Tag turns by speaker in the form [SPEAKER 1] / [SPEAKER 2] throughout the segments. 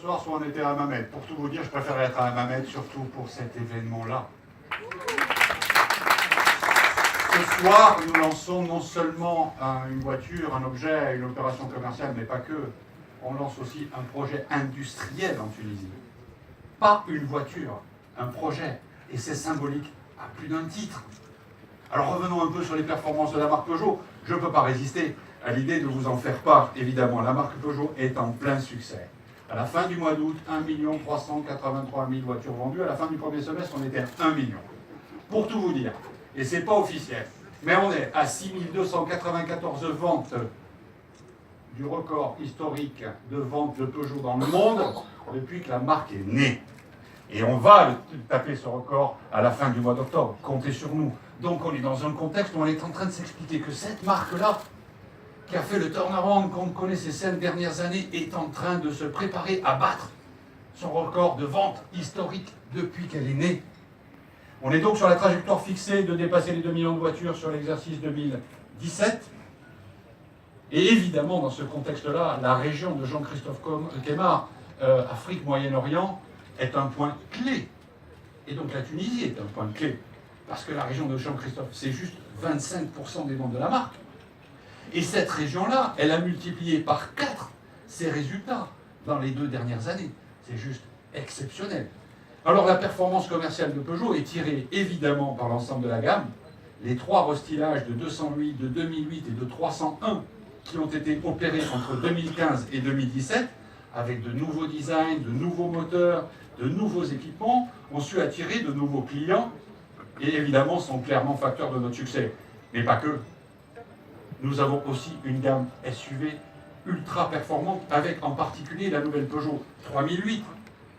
[SPEAKER 1] soir, soit on était à Hammamet. Pour tout vous dire, je préférais être à Hammamet, surtout pour cet événement-là. Ce soir, nous lançons non seulement une voiture, un objet, une opération commerciale, mais pas que. On lance aussi un projet industriel en Tunisie. Pas une voiture, un projet. Et c'est symbolique à plus d'un titre. Alors revenons un peu sur les performances de la marque Peugeot. Je ne peux pas résister à l'idée de vous en faire part, évidemment. La marque Peugeot est en plein succès. À la fin du mois d'août, 1 383 000 voitures vendues. À la fin du premier semestre, on était à 1 million. Pour tout vous dire, et ce n'est pas officiel, mais on est à 6 294 ventes du record historique de vente de Peugeot dans le monde depuis que la marque est née. Et on va taper ce record à la fin du mois d'octobre. Comptez sur nous. Donc on est dans un contexte où on est en train de s'expliquer que cette marque-là, qui a fait le turnaround qu'on connaît ces 5 dernières années, est en train de se préparer à battre son record de vente historique depuis qu'elle est née. On est donc sur la trajectoire fixée de dépasser les 2 millions de voitures sur l'exercice 2017. Et évidemment, dans ce contexte-là, la région de Jean-Christophe Kemar, Afrique, Moyen-Orient, est un point clé. Et donc la Tunisie est un point clé. Parce que la région de Jean-Christophe, c'est juste 25% des ventes de la marque. Et cette région-là, elle a multiplié par 4 ses résultats dans les 2 dernières années. C'est juste exceptionnel. Alors la performance commerciale de Peugeot est tirée évidemment par l'ensemble de la gamme. Les 3 restylages de 208, de 2008 et de 301 qui ont été opérés entre 2015 et 2017, avec de nouveaux designs, de nouveaux moteurs, de nouveaux équipements, ont su attirer de nouveaux clients et évidemment sont clairement facteurs de notre succès. Mais pas que. Nous avons aussi une gamme SUV ultra performante avec en particulier la nouvelle Peugeot 3008.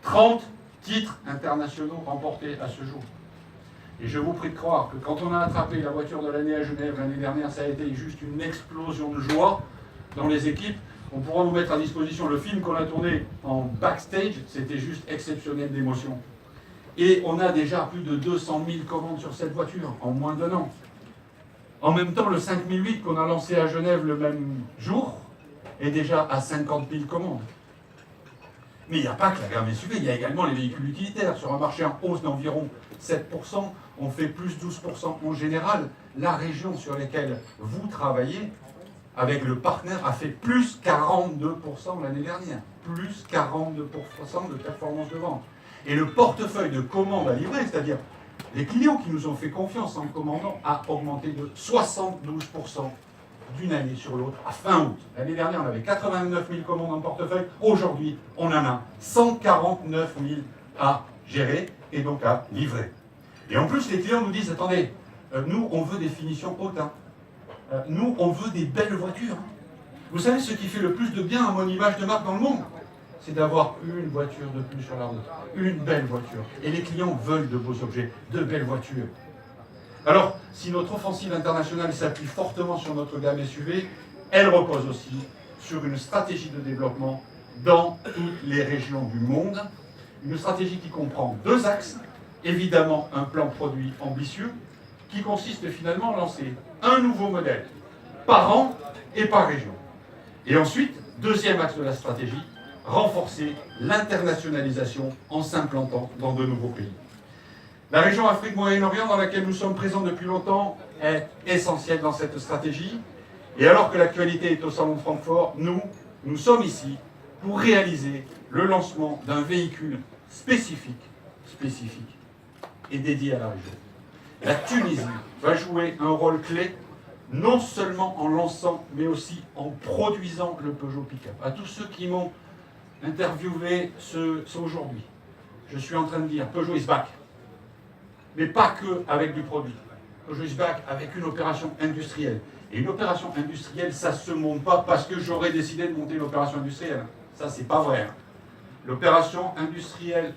[SPEAKER 1] 30 titres internationaux remportés à ce jour. Et je vous prie de croire que quand on a attrapé la voiture de l'année à Genève l'année dernière, ça a été juste une explosion de joie dans les équipes. On pourra vous mettre à disposition le film qu'on a tourné en backstage, c'était juste exceptionnel d'émotion. Et on a déjà plus de 200 000 commandes sur cette voiture en moins d'1 an. En même temps, le 5008 qu'on a lancé à Genève le même jour est déjà à 50 000 commandes. Mais il n'y a pas que la gamme SUV, il y a également les véhicules utilitaires. Sur un marché en hausse d'environ 7%, on fait plus 12% en général. La région sur laquelle vous travaillez, avec le partenaire, a fait plus 42% l'année dernière. Plus 42% de performance de vente. Et le portefeuille de commandes à livrer, c'est-à-dire les clients qui nous ont fait confiance en commandant, a augmenté de 72% d'une année sur l'autre à fin août. L'année dernière, on avait 89 000 commandes en portefeuille. Aujourd'hui, on en a 149 000 à gérer et donc à livrer. Et en plus, les clients nous disent, attendez, nous, on veut des finitions hautes. Nous, on veut des belles voitures. Vous savez ce qui fait le plus de bien à mon image de marque dans le monde? C'est d'avoir une voiture de plus sur la route. Une belle voiture. Et les clients veulent de beaux objets, de belles voitures. Alors, si notre offensive internationale s'appuie fortement sur notre gamme SUV, elle repose aussi sur une stratégie de développement dans toutes les régions du monde. Une stratégie qui comprend 2 axes. Évidemment, un plan produit ambitieux qui consiste finalement à lancer un nouveau modèle par an et par région. Et ensuite, 2e axe de la stratégie, renforcer l'internationalisation en s'implantant dans de nouveaux pays. La région Afrique-Moyen-Orient dans laquelle nous sommes présents depuis longtemps est essentielle dans cette stratégie. Et alors que l'actualité est au Salon de Francfort, nous sommes ici pour réaliser le lancement d'un véhicule spécifique et dédié à la région. La Tunisie va jouer un rôle clé, non seulement en lançant, mais aussi en produisant le Peugeot Pick-up. À tous ceux qui m'ont interviewé aujourd'hui, je suis en train de dire Peugeot is back. Mais pas que avec du produit. Peugeot is back avec une opération industrielle. Et une opération industrielle, ça ne se monte pas parce que j'aurais décidé de monter une opération industrielle. Ça, c'est pas vrai. L'opération industrielle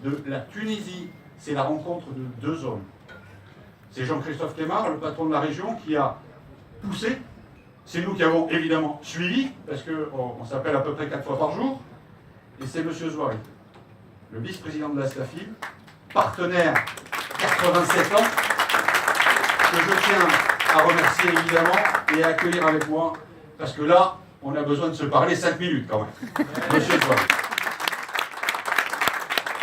[SPEAKER 1] de la Tunisie, c'est la rencontre de 2 hommes. C'est Jean-Christophe Kemar, le patron de la région, qui a poussé. C'est nous qui avons évidemment suivi, parce qu'on s'appelle à peu près 4 fois par jour. Et c'est M. Zouari, le vice-président de la STAFIL, partenaire 87 ans, que je tiens à remercier évidemment et à accueillir avec moi, parce que là, on a besoin de se parler 5 minutes quand même. Monsieur Zouari.